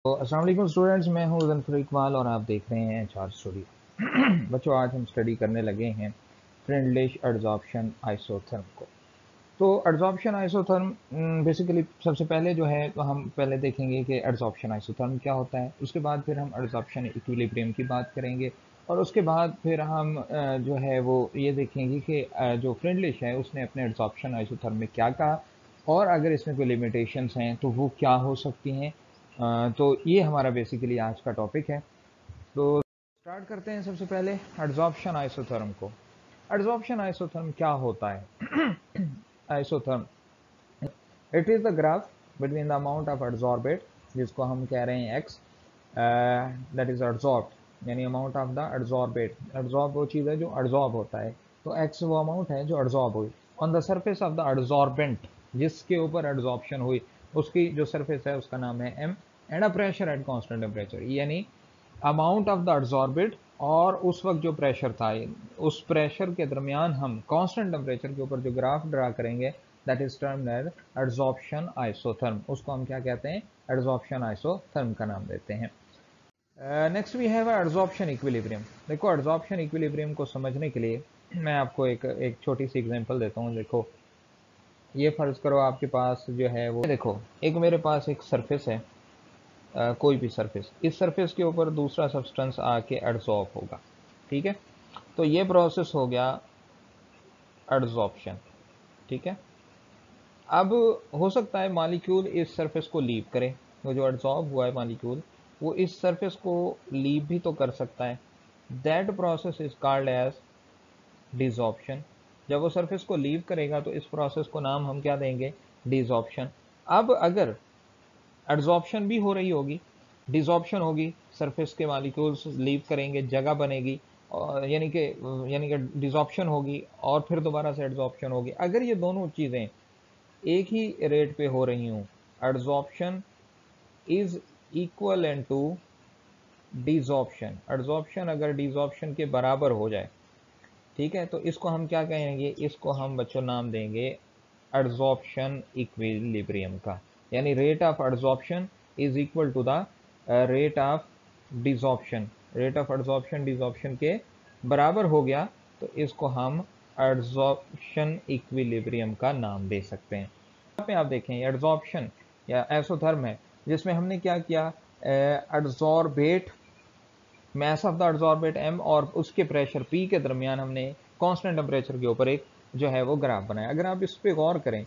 तो अस्सलाम वालेकुम स्टूडेंट्स, मैं हूं ज़फ़र इकबाल और आप देख रहे हैं चार स्टूडियो। बच्चों, आज हम स्टडी करने लगे हैं फ्रेंडलिश एडजॉर्प्शन आइसोथर्म को। तो एडजॉर्प्शन आइसोथर्म बेसिकली सबसे पहले जो है तो हम पहले देखेंगे कि एडजॉर्प्शन आइसोथर्म क्या होता है। उसके बाद फिर हम एडजॉर्प्शन इक्विलिब्रियम की बात करेंगे और उसके बाद फिर हम जो है वो ये देखेंगे कि जो फ्रेंडलिश है उसने अपने एडजॉर्प्शन आइसोथर्म में क्या कहा और अगर इसमें कोई लिमिटेशंस हैं तो वो क्या हो सकती हैं। तो ये हमारा बेसिकली आज का टॉपिक है। तो स्टार्ट करते हैं सबसे पहले एडजॉर्प्शन आइसोथर्म को। एडजॉर्प्शन आइसोथर्म क्या होता है? Isotherm, it is the graph between the amount of adsorbate, जिसको हम कह रहे हैं एक्स, दैट इज एडजॉर्ब्ड, यानी amount of the adsorbate. Adsorb वो चीज़ है जो एडजॉर्ब होता है, तो एक्स वो अमाउंट है जो एडजॉर्ब हुई on the surface of the adsorbent, जिसके ऊपर एडजॉर्प्शन हुई उसकी जो सरफेस है उसका नाम है M, and a pressure at constant temperature, यानी अमाउंट ऑफ द एडजॉर्बेट और उस वक्त जो प्रेशर था, उस प्रेशर के दरमियान हम कांस्टेंट टेम्परेचर के ऊपर जो ग्राफ ड्रा करेंगे, that is termed as adsorption isotherm. उसको हम क्या कहते हैं? एडजॉर्प्शन आइसोथर्म का नाम देते हैं। Next we have adsorption equilibrium. देखो, एडजॉर्प्शन इक्विलिब्रियम को समझने के लिए मैं आपको एक छोटी सी एग्जांपल देता हूँ। देखो, ये फर्ज करो आपके पास जो है वो, देखो एक मेरे पास एक सरफेस है, कोई भी सरफेस, इस सरफेस के ऊपर दूसरा सब्सटेंस आके एडजॉर्ब होगा। ठीक है, तो ये प्रोसेस हो गया एडजॉर्प्शन। ठीक है, अब हो सकता है मॉलिक्यूल इस सरफेस को लीव करे, वो जो एडजॉर्ब हुआ है मॉलिक्यूल वो इस सरफेस को लीव भी तो कर सकता है। That process is called as desorption. जब वो सरफेस को लीव करेगा तो इस प्रोसेस को नाम हम क्या देंगे? डिसॉर्प्शन। अब अगर एडजॉर्प्शन भी हो रही होगी, डिसॉर्प्शन होगी, सरफेस के मॉलिक्यूल्स लीव करेंगे, जगह बनेगी, और यानी कि डिसॉर्प्शन होगी और फिर दोबारा से एडजॉर्प्शन होगी। अगर ये दोनों चीज़ें एक ही रेट पे हो रही हूँ, adsorption is equal to desorption, adsorption अगर डिसॉर्प्शन के बराबर हो जाए, ठीक है, तो इसको हम क्या कहेंगे? इसको हम बच्चों नाम देंगे एडजॉर्प्शन इक्विलिब्रियम का, यानी rate of adsorption is equal to the rate of desorption. Rate of adsorption desorption के बराबर हो गया तो इसको हम एडजॉर्प्शन इक्विलिब्रियम का नाम दे सकते हैं। यहाँ पे आप देखें एडजॉर्प्शन या एसोथर्म है, जिसमें हमने क्या किया? Adsorbate, mass of the adsorbate M और उसके प्रेशर पी के दरमियान हमने कांस्टेंट टेम्परेचर के ऊपर एक जो है वो ग्राफ बनाया। अगर आप इस पे गौर करें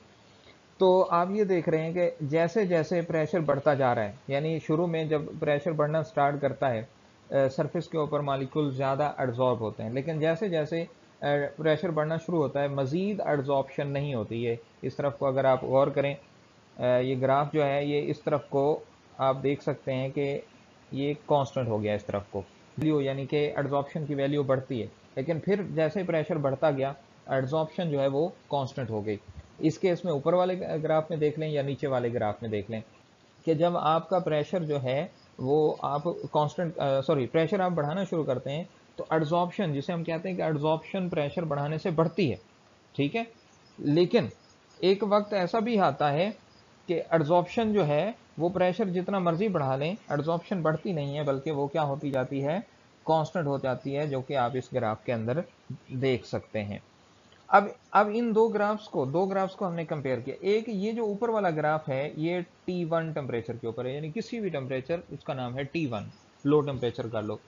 तो आप ये देख रहे हैं कि जैसे जैसे प्रेशर बढ़ता जा रहा है, यानी शुरू में जब प्रेशर बढ़ना स्टार्ट करता है, सरफेस के ऊपर मॉलिक्यूल ज़्यादा एडजॉर्ब होते हैं, लेकिन जैसे जैसे प्रेशर बढ़ना शुरू होता है मज़ीद एडजॉर्प्शन नहीं होती है। इस तरफ को अगर आप गौर करें, ये ग्राफ जो है ये इस तरफ को आप देख सकते हैं कि ये कांस्टेंट हो गया इस तरफ को, वैल्यू यानी कि एडजॉर्प्शन की वैल्यू बढ़ती है, लेकिन फिर जैसे प्रेशर बढ़ता गया एडजॉर्प्शन जो है वो कांस्टेंट हो गई। इस केस में ऊपर वाले ग्राफ में देख लें या नीचे वाले ग्राफ में देख लें कि जब आपका प्रेशर जो है वो आप कांस्टेंट सॉरी प्रेशर आप बढ़ाना शुरू करते हैं तो एडजॉर्प्शन, जिसे हम कहते हैं कि एडजॉर्प्शन प्रेशर बढ़ाने से बढ़ती है। ठीक है, लेकिन एक वक्त ऐसा भी आता है कि एडजॉर्प्शन जो है वो प्रेशर जितना मर्जी बढ़ा लें एडजॉर्प्शन बढ़ती नहीं है, बल्कि वो क्या होती जाती है? कांस्टेंट हो जाती है, जो कि आप इस ग्राफ के अंदर देख सकते हैं। अब इन दो ग्राफ्स को हमने कंपेयर किया। एक ये जो ऊपर वाला ग्राफ है ये T1 टेम्परेचर के ऊपर है, यानी किसी भी टेम्परेचर उसका नाम है T1, लो टेम्परेचर कर लो,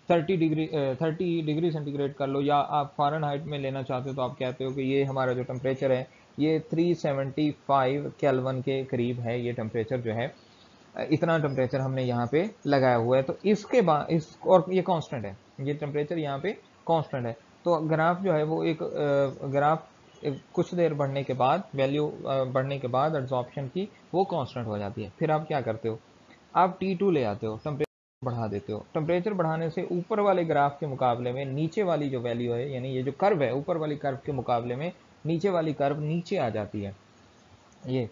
30 डिग्री सेंटीग्रेड कर लो, या आप फ़ारेनहाइट में लेना चाहते हो तो आप कहते हो कि ये हमारा जो टेम्परेचर है ये 375 केल्विन के करीब है। ये टेम्परेचर जो है, इतना टेम्परेचर हमने यहाँ पे लगाया हुआ है, तो इसके बाद इस और ये कांस्टेंट है, ये टेम्परेचर यहाँ पे कांस्टेंट है। तो ग्राफ जो है वो एक ग्राफ कुछ देर बढ़ने के बाद, वैल्यू बढ़ने के बाद एड्सॉर्प्शन की, वो कांस्टेंट हो जाती है। फिर आप क्या करते हो? आप T2 ले आते हो, टेम्परेचर बढ़ा देते हो। टेम्परेचर बढ़ाने से ऊपर वाले ग्राफ के मुकाबले में नीचे वाली जो वैल्यू है, यानी ये जो कर्व है ऊपर वाली कर्व के मुकाबले में नीचे वाली कर्व नीचे आ जाती है। ये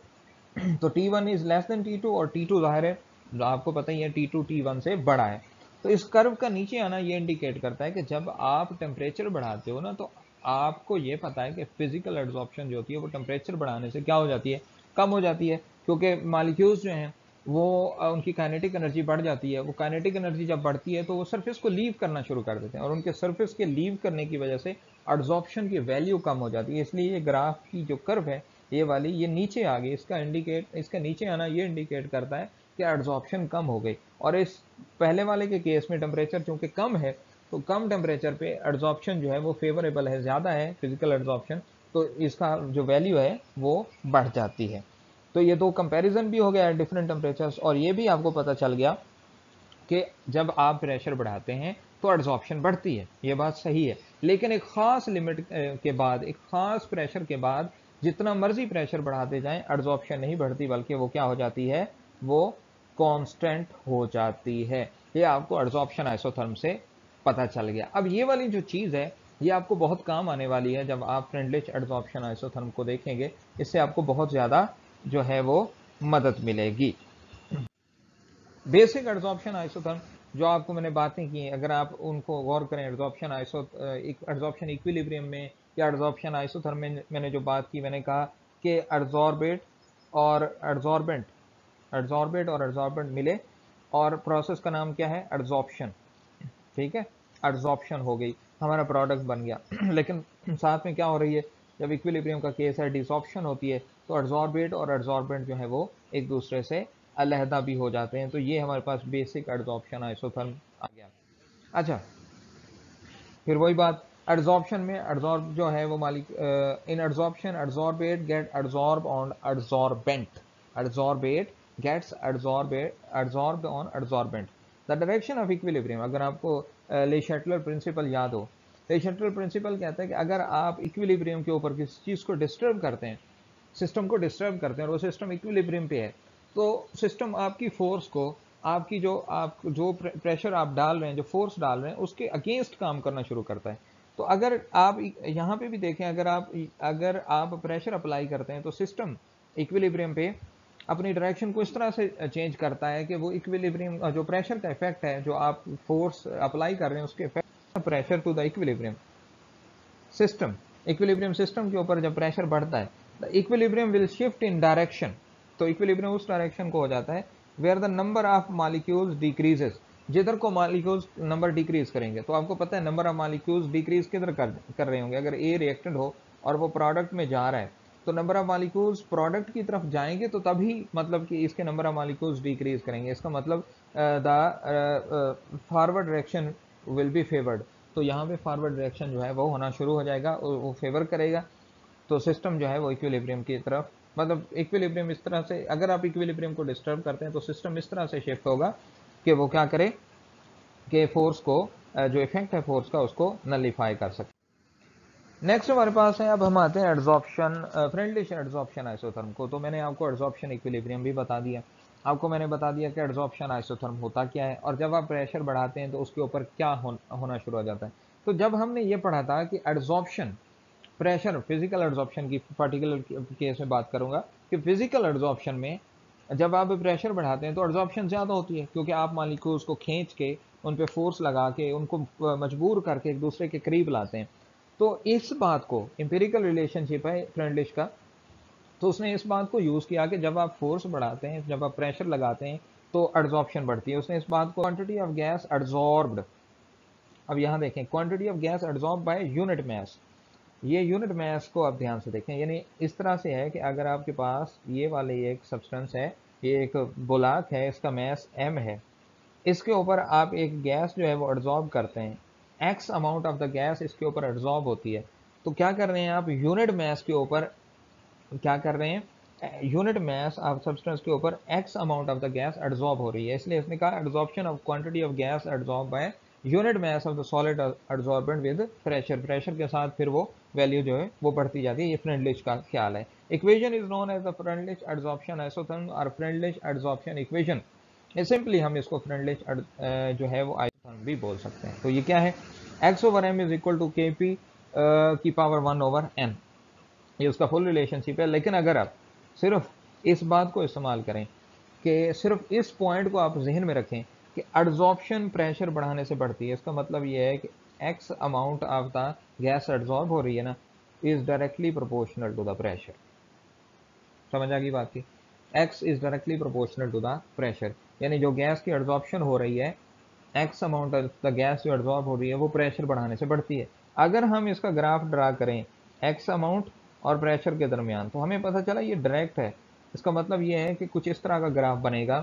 तो T1 is less than T2 और T2 जाहिर है आपको पता ही है T2 T1 से बड़ा है। तो इस कर्व का नीचे आना ये इंडिकेट करता है कि जब आप टेम्परेचर बढ़ाते हो ना, तो आपको ये पता है कि फिजिकल एड्सॉर्प्शन जो होती है वो टेम्परेचर बढ़ाने से क्या हो जाती है? कम हो जाती है, क्योंकि मॉलिक्यूल्स जो हैं वो उनकी काइनेटिक एनर्जी बढ़ जाती है। वो काइनेटिक एनर्जी जब बढ़ती है तो वो सरफेस को लीव करना शुरू कर देते हैं, और उनके सरफेस के लीव करने की वजह से एड्जॉर्प्शन की वैल्यू कम हो जाती है। इसलिए ये ग्राफ की जो कर्व है ये वाली, ये नीचे आ गई, इसका नीचे आना ये इंडिकेट करता है कि एड्जॉर्प्शन कम हो गई। और इस पहले वाले के केस में टेम्परेचर चूंकि कम है, तो कम टेम्परेचर पे एड्जॉर्प्शन जो है वो फेवरेबल है, ज्यादा है फिजिकल एड्जॉर्प्शन, तो इसका जो वैल्यू है वो बढ़ जाती है। तो ये दो कंपैरिजन भी हो गया है डिफरेंट टेम्परेचर्स, और ये भी आपको पता चल गया कि जब आप प्रेशर बढ़ाते हैं तो एड्जॉर्प्शन बढ़ती है, ये बात सही है। लेकिन एक खास लिमिट के बाद, एक खास प्रेशर के बाद जितना मर्जी प्रेशर बढ़ाते जाएं एड्जॉर्प्शन नहीं बढ़ती, बल्कि वो क्या हो जाती है, वो कांस्टेंट हो जाती है। ये आपको एड्जॉर्प्शन आइसोथर्म से पता चल गया। अब ये वाली जो चीज है ये आपको बहुत काम आने वाली है जब आप फ्रेंडलिश एड्जॉर्प्शन आइसोथर्म को देखेंगे। इससे आपको बहुत ज्यादा जो है वो मदद मिलेगी। बेसिक एड्जॉर्प्शन आइसोथर्म जो आपको मैंने बातें की, अगर आप उनको गौर करें, एड्जॉर्प्शन इक्विलिब्रियम में या एड्जॉर्प्शन आइसोथर्म में मैंने जो बात की, मैंने कहा कि एड्जॉर्बेट और एड्जॉर्बेंट मिले, और प्रोसेस का नाम क्या है, एड्जॉर्प्शन। ठीक है, एड्जॉर्प्शन हो गई, हमारा प्रोडक्ट बन गया। लेकिन साथ में क्या हो रही है, जब इक्विलिब्रियम का केस है, डिसॉर्प्शन होती है, तो एड्जॉर्बेट और एड्जॉर्बेंट जो है वो एक दूसरे से अलहदा भी हो जाते हैं। तो ये हमारे पास बेसिक एड्जॉर्प्शन आइसोथर्म आ गया। अच्छा, फिर वही बात, एड्जॉर्प्शन में एड्जॉर्ब जो है वो मालिक, in adsorption adsorbate get adsorb on adsorbent, adsorbate gets adsorbed on adsorbent. The direction of equilibrium, अगर आपको ले शटलर प्रिंसिपल याद हो, ले शटलर प्रिंसिपल कहता है कि अगर आप इक्विलिब्रियम के ऊपर किसी चीज को डिस्टर्ब करते हैं, सिस्टम को डिस्टर्ब करते हैं, और वो सिस्टम इक्विलिब्रियम पे है, तो सिस्टम आपकी फोर्स को, आपकी जो प्रेशर आप डाल रहे हैं, जो फोर्स डाल रहे हैं, उसके अगेंस्ट काम करना शुरू करता है। तो अगर आप यहाँ पे भी देखें, अगर आप प्रेशर अप्लाई करते हैं तो सिस्टम इक्विलिब्रियम पे अपनी डायरेक्शन को इस तरह से चेंज करता है कि वो इक्विलिब्रियम जो प्रेशर का इफेक्ट है, जो आप फोर्स अप्लाई कर रहे हैं उसके effect pressure to the equilibrium system, equilibrium system के ऊपर जब प्रेशर बढ़ता है, the equilibrium will shift in direction. तो इक्विलिब्रियम उस डायरेक्शन को हो जाता है where the number of molecules decreases, जिधर को मॉलिक्यूल्स नंबर डिक्रीज करेंगे। तो आपको पता है नंबर ऑफ मॉलिक्यूल्स डिक्रीज किधर कर रहे होंगे, अगर ए रिएक्टेंट हो और वो प्रोडक्ट में जा रहा है, तो नंबर ऑफ मॉलिक्यूल्स प्रोडक्ट की तरफ जाएंगे, तो तभी मतलब कि इसके नंबर ऑफ मॉलिक्यूल्स डिक्रीज करेंगे। इसका मतलब the forward direction will be favoured. तो यहाँ पे फॉरवर्ड डायरेक्शन जो है वो होना शुरू हो जाएगा, वो फेवर करेगा। तो सिस्टम जो है वो इक्विलिब्रियम की तरफ, मतलब इक्विलिब्रियम इस तरह से, अगर आप इक्विलिब्रियम को डिस्टर्ब करते हैं तो सिस्टम इस तरह से शिफ्ट होगा कि वो क्या करे कि फोर्स को, जो इफेक्ट है फोर्स का, उसको नलीफाई कर सके। नेक्स्ट हमारे पास है, अब हम आते हैं एड्जॉर्प्शन, फ्रेंडलिश एड्जॉर्प्शन आइसोथर्म को। तो मैंने आपको एड्जॉर्प्शन इक्विलिब्रियम भी बता दिया, आपको मैंने बता दिया कि एड्जॉर्प्शन आइसोथर्म होता क्या है, और जब आप प्रेशर बढ़ाते हैं तो उसके ऊपर क्या होना शुरू हो जाता है। तो जब हमने ये पढ़ा था कि एड्जॉर्प्शन, प्रेशर, फिजिकल एड्जॉर्प्शन की पर्टिकुलर केस में बात करूंगा, कि फिजिकल एड्जॉर्प्शन में जब आप प्रेशर बढ़ाते हैं तो एड्जॉर्प्शन ज्यादा होती है, क्योंकि आप मॉलिक्यूल्स को खींच के, उन पे फोर्स लगा के, उनको मजबूर करके एक दूसरे के करीब लाते हैं। तो इस बात को, इंपेरिकल रिलेशनशिप है फ्रेंडलिश का, तो उसने इस बात को यूज किया कि जब आप फोर्स बढ़ाते हैं, जब आप प्रेशर लगाते हैं, तो एड्जॉर्प्शन बढ़ती है। उसने इस बात को क्वांटिटी ऑफ गैस एड्जॉर्ब्ड, अब यहां देखें, quantity of gas adsorb by unit mass, ये यूनिट मास को आप ध्यान से देखें। यानी इस तरह से है कि अगर आपके पास ये वाले एक सब्सटेंस है, ये एक बुलाक है, इसका मास m है, इसके ऊपर आप एक गैस जो है वो एड्जॉर्ब करते हैं, x amount of the gas इसके ऊपर एड्जॉर्ब होती है। तो क्या कर रहे हैं आप, यूनिट मास के ऊपर क्या कर रहे हैं, यूनिट मास ऑफ सब्सटेंस के ऊपर x amount of the gas adsorb हो रही है, इसलिए इसने कहा adsorption of quantity of gas adsorb by unit mass of the solid adsorbent with pressure, pressure के साथ फिर वो वैल्यू जो है वो बढ़ती जाती है। ये फ्रेंडलिश का ख्याल है। Equation is known as the Freundlich adsorption isotherm और फ्रेंडलिश एड्जॉर्प्शन इक्वेशन। ये सिंपली हम इसको फ्रेंडलिश जो है वो आइसोथर्म भी बोल सकते हैं। तो ये क्या है, x over m is equal to k p की पावर 1 ओवर n, ये उसका फुल रिलेशनशिप है। लेकिन अगर आप सिर्फ इस बात को इस्तेमाल करें कि सिर्फ इस पॉइंट को आप जहन में रखें कि एड्जॉर्प्शन प्रेशर बढ़ाने से बढ़ती है, इसका मतलब ये है कि x amount of the gas adsorb हो रही है ना, is directly proportional to the pressure. समझ आ गई बात की। x is directly proportional to the pressure, यानी जो गैस की एब्जॉर्प्शन हो रही है, x amount of the gas जो एब्जॉर्ब हो रही है वो प्रेशर बढ़ाने से बढ़ती है। अगर हम इसका ग्राफ ड्रा करें x अमाउंट और प्रेशर के दरमियान, तो हमें पता चला ये डायरेक्ट है। इसका मतलब ये है कि कुछ इस तरह का ग्राफ बनेगा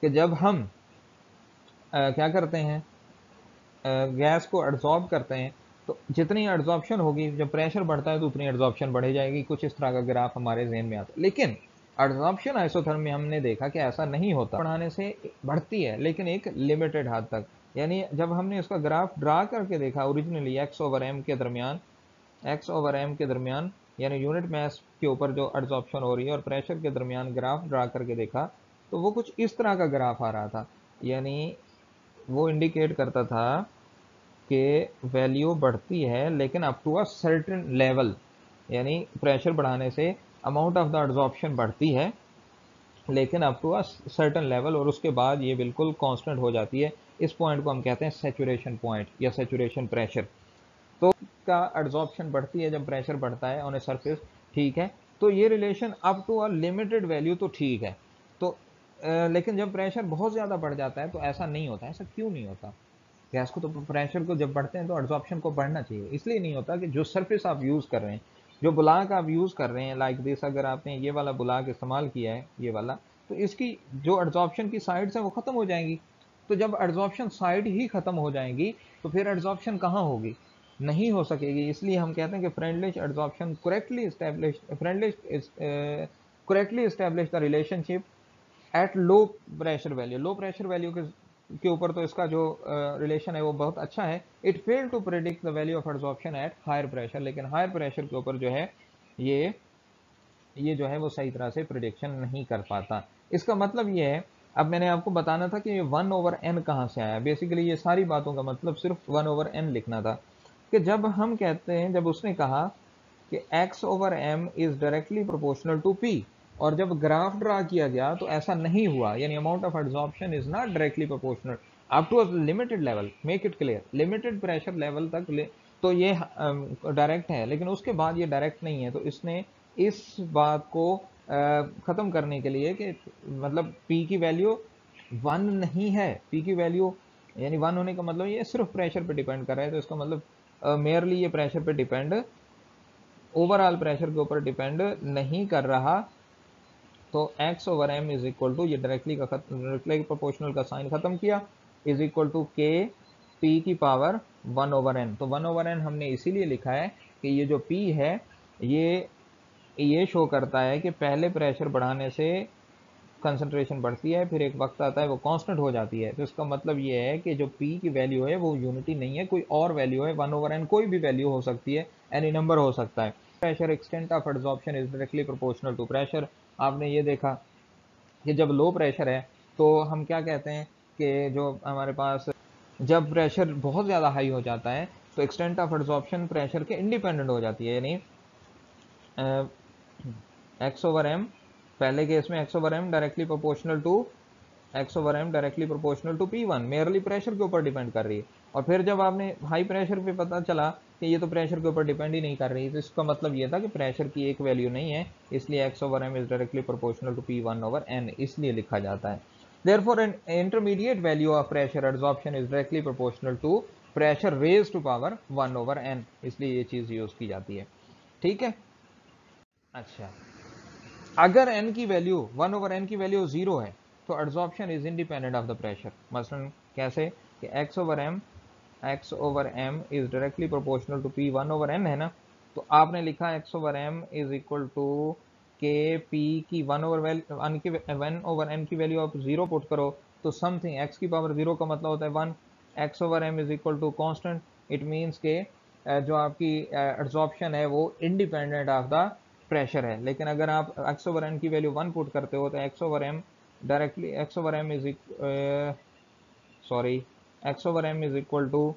कि जब हम क्या करते हैं, गैस को एब्जॉर्ब करते हैं, तो जितनी एब्जॉर्प्शन होगी, जब प्रेशर बढ़ता है तो उतनी एब्जॉर्प्शन बढ़ जाएगी। कुछ इस तरह का ग्राफ हमारे जहन में आता है। लेकिन एब्जॉर्प्शन आइसोथर्म में हमने देखा कि ऐसा नहीं होता, बढ़ाने से बढ़ती है लेकिन एक लिमिटेड हद तक। यानी जब हमने इसका ग्राफ ड्रा करके देखा ओरिजिनली x ओवर m के दरमियान, x ओवर m के दरमियान यानी यूनिट मास के ऊपर जो एब्जॉर्प्शन हो रही है और प्रेशर के दरमियान ग्राफ ड्रा करके देखा, तो वो कुछ इस तरह का ग्राफ आ रहा था। यानी वो इंडिकेट करता था कि वैल्यू बढ़ती है लेकिन up to a certain level, यानी प्रेशर बढ़ाने से अमाउंट ऑफ द एब्जॉर्प्शन बढ़ती है लेकिन up to a certain level, और उसके बाद ये बिल्कुल कांस्टेंट हो जाती है। इस पॉइंट को हम कहते हैं सैचुरेशन पॉइंट या सैचुरेशन प्रेशर। तो का एब्जॉर्प्शन बढ़ती है जब प्रेशर बढ़ता है ऑन ए सरफेस, ठीक है। तो ये relation up to a limited value तो ठीक है। तो लेकिन जब प्रेशर बहुत ज़्यादा बढ़ जाता है तो ऐसा नहीं होता। ऐसा क्यों नहीं होता? गैस को तो प्रेशर को जब बढ़ते हैं तो एब्जॉर्प्शन को बढ़ना चाहिए। इसलिए नहीं होता कि जो सरफेस आप यूज़ कर रहे हैं, जो बुलाक आप यूज़ कर रहे हैं, लाइक दिस, अगर आपने ये वाला बुलाक इस्तेमाल किया है, ये वाला, तो इसकी जो एब्जॉर्प्शन की साइड्स हैं वो ख़त्म हो जाएंगी। तो जब एब्जॉर्प्शन साइड ही ख़त्म हो जाएंगी तो फिर एब्जॉर्प्शन कहाँ होगी? नहीं हो सकेगी। इसलिए हम कहते हैं कि Freundlich absorption correctly establish the relationship at low pressure value. Low pressure value के ऊपर तो इसका जो रिलेशन है वो बहुत अच्छा है। It fail to predict the value of absorption at higher pressure, लेकिन हायर प्रेशर के ऊपर जो है ये जो है वो सही तरह से प्रिडिक्शन नहीं कर पाता। इसका मतलब ये है, अब मैंने आपको बताना था कि ये 1 ओवर n कहाँ से आया। बेसिकली ये सारी बातों का मतलब सिर्फ 1 ओवर n लिखना था कि जब हम कहते हैं, जब उसने कहा कि x over m is directly proportional to p, और जब ग्राफ ड्रा किया गया तो ऐसा नहीं हुआ, यानी amount of absorption is not directly proportional up to a limited level, make it clear, limited pressure level तक तो ये डायरेक्ट है, लेकिन उसके बाद ये डायरेक्ट नहीं है। तो इसने इस बात को ख़त्म करने के लिए कि मतलब P की वैल्यू 1 नहीं है, P की वैल्यू यानी 1 होने का मतलब ये सिर्फ प्रेशर पे डिपेंड कर रहा है। तो इसका मतलब मेयरली ये प्रेशर पे डिपेंड, ओवरऑल प्रेशर के ऊपर डिपेंड नहीं कर रहा। तो x over m is equal to, ये डायरेक्टली प्रोपोर्शनल का साइन खत्म किया, is equal to k p की पावर 1 ओवर n। तो 1 ओवर n हमने इसीलिए लिखा है कि ये जो p है ये शो करता है कि पहले प्रेशर बढ़ाने से कंसंट्रेशन बढ़ती है, फिर एक वक्त आता है वो कांस्टेंट हो जाती है। तो इसका मतलब ये है कि जो p की वैल्यू है वो यूनिटी नहीं है, कोई और वैल्यू है। 1 ओवर n कोई भी वैल्यू हो सकती है, एनी नंबर हो सकता है। Pressure extent of absorption is directly proportional to pressure. आपने ये देखा कि जब लो प्रेशर है तो हम क्या कहते हैं कि जो हमारे पास जब प्रेशर बहुत ज़्यादा हाई हो जाता है तो एक्सटेंट ऑफ एब्जॉर्प्शन प्रेशर के इंडिपेंडेंट हो जाती है, यानी एक्स ओवर एम, पहले केस में x over m directly proportional to P1, merely pressure के ऊपर डिपेंड कर रही है। और फिर जब आपने हाई प्रेशर पे पता चला कि ये तो प्रेशर के ऊपर डिपेंड ही नहीं कर रही, तो इसका मतलब ये था कि प्रेशर की एक वैल्यू नहीं है, इसलिए x over m is directly proportional to P1 over n, इसलिए लिखा जाता है। Therefore, an intermediate value of pressure absorption is directly proportional to pressure raised to power 1 over n, इसलिए ये चीज़ यूज़ की जाती है। ठीक है। अच्छा, अगर n की वैल्यू 1 ओवर n की वैल्यू 0 है तो absorption is independent of the pressure. मसलन कैसे कि x over m is directly proportional to P1 over n है ना, तो आपने लिखा x over m is equal to k p की 1 ओवर n की वैल्यू आप 0 पुट करो तो समथिंग x की पावर 0 का मतलब होता है 1, x over m is equal to constant. It means के जो आपकी एब्जॉर्प्शन है वो इंडिपेंडेंट ऑफ द प्रेशर है। लेकिन अगर आप x ओवर n की वैल्यू 1 पुट करते हो तो x over m directly x over m is equal to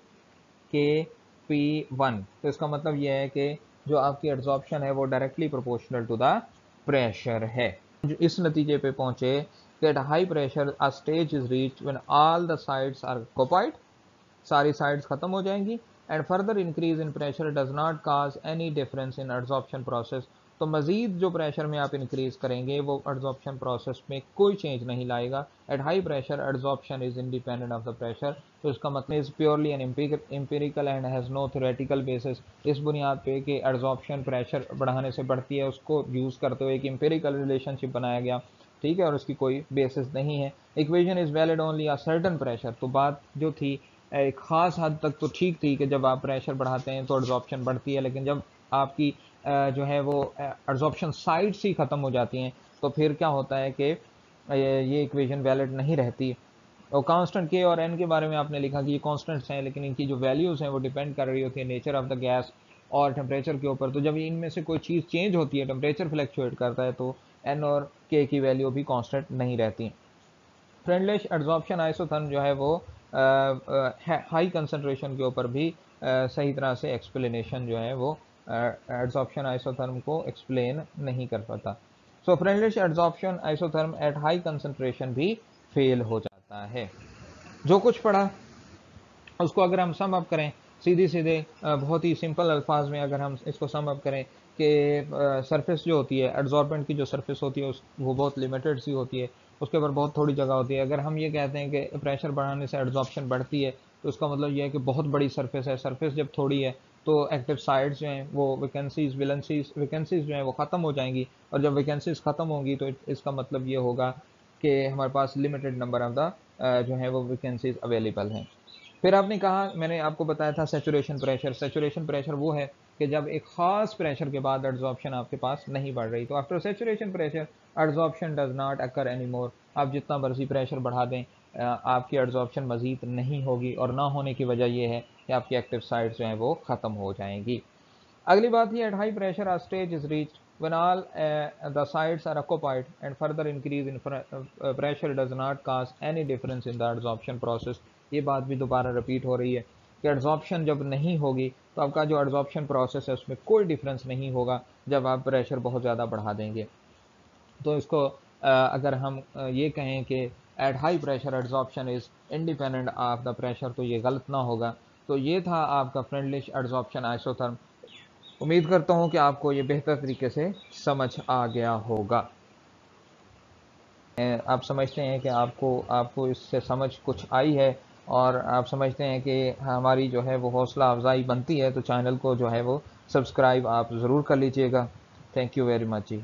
k p1। तो इसका मतलब यह है कि जो आपकी एब्जॉर्प्शन है वो directly proportional to the pressure है। इस नतीजे पे पहुंचे कि at high pressure a stage is reached when all the sides are occupied, सारी साइड्स खत्म हो जाएंगी, and further increase in pressure does not cause any difference in absorption process. तो मज़ीद जो प्रेशर में आप इंक्रीज़ करेंगे वो एडजॉर्प्शन प्रोसेस में कोई चेंज नहीं लाएगा। At high pressure adsorption is independent of the pressure. तो इसका मतलब is purely an empirical and has no theoretical basis. इस बुनियाद पे कि एडजॉर्प्शन प्रेशर बढ़ाने से बढ़ती है, उसको यूज़ करते हुए एक एम्पिरिकल रिलेशनशिप बनाया गया, ठीक है, और उसकी कोई बेसिस नहीं है। Equation is valid only a certain pressure. तो बात जो थी एक ख़ास हद तक तो ठीक थी कि जब आप प्रेशर बढ़ाते हैं तो एडजॉर्प्शन बढ़ती है, लेकिन जब आपकी जो है वो एडजॉर्प्शन साइड्स ही ख़त्म हो जाती हैं तो फिर क्या होता है कि ये इक्वेशन वैलिड नहीं रहती। और कांस्टेंट के और एन के बारे में आपने लिखा कि ये कांस्टेंट्स हैं, लेकिन इनकी जो वैल्यूज़ हैं वो डिपेंड कर रही होती है नेचर ऑफ द गैस और टेम्परेचर के ऊपर। तो जब इनमें से कोई चीज़ चेंज होती है, टेम्परेचर फ्लैक्चुएट करता है, तो एन और के की वैल्यू भी कांस्टेंट नहीं रहती। फ्रेंडलिश एडजॉर्प्शन आइसोथर्म जो है वो हाई कंसंट्रेशन के ऊपर भी सही तरह से एक्सप्लेनेशन जो है वो एडजॉर्प्शन आइसोथर्म को एक्सप्लेन नहीं कर पाता। So Freundlich adsorption isotherm at high concentration भी फेल हो जाता है। जो कुछ पढ़ा उसको अगर हम सम अप करें सीधे सीधे बहुत ही सिंपल अल्फाज में अगर हम इसको सम अप करें कि सरफेस जो होती है एडजॉर्बेंट की जो सरफेस होती है वो बहुत लिमिटेड सी होती है, उसके ऊपर बहुत थोड़ी जगह होती है। अगर हम ये कहते हैं कि प्रेशर बढ़ाने से एडजॉर्प्शन बढ़ती है तो उसका मतलब ये है कि बहुत बड़ी सरफेस है। सरफेस जब थोड़ी है तो एक्टिव साइड्स जो हैं वो वैकेंसीज जो हैं वो ख़त्म हो जाएंगी, और जब वैकेंसीज ख़त्म होंगी तो इसका मतलब ये होगा कि हमारे पास लिमिटेड नंबर ऑफ द जो है वो वैकेंसीज अवेलेबल हैं। फिर आपने कहा, मैंने आपको बताया था सैचुरेशन प्रेशर। सैचुरेशन प्रेशर वो है कि जब एक खास प्रेशर के बाद एड्जॉर्प्शन आपके पास नहीं बढ़ रही, तो after saturation pressure adsorption does not occur any more. आप जितना मर्जी प्रेशर बढ़ा दें आपकी एड्जॉर्प्शन मजीद नहीं होगी, और ना होने की वजह यह है कि आपकी एक्टिव साइड्स जो हैं वो ख़त्म हो जाएंगी। अगली बात ये, at high pressure a stage is reached when all the sides are occupied and further increase in pressure does not cause any difference in the adsorption process। ये बात भी दोबारा रिपीट हो रही है कि एड्जॉर्प्शन जब नहीं होगी तो आपका जो एड्जॉर्प्शन प्रोसेस है उसमें कोई डिफरेंस नहीं होगा जब आप प्रेशर बहुत ज़्यादा बढ़ा देंगे। तो इसको अगर हम ये कहें कि at high pressure adsorption is independent of the pressure, तो ये गलत ना होगा। तो ये था आपका फ्रेंडलिश एड्जॉर्प्शन आइसोथर्म। उम्मीद करता हूँ कि आपको ये बेहतर तरीके से समझ आ गया होगा। आप समझते हैं कि आपको इससे समझ कुछ आई है, और आप समझते हैं कि हमारी जो है वो हौसला अफजाई बनती है, तो चैनल को जो है वो सब्सक्राइब आप ज़रूर कर लीजिएगा। Thank you very much ji.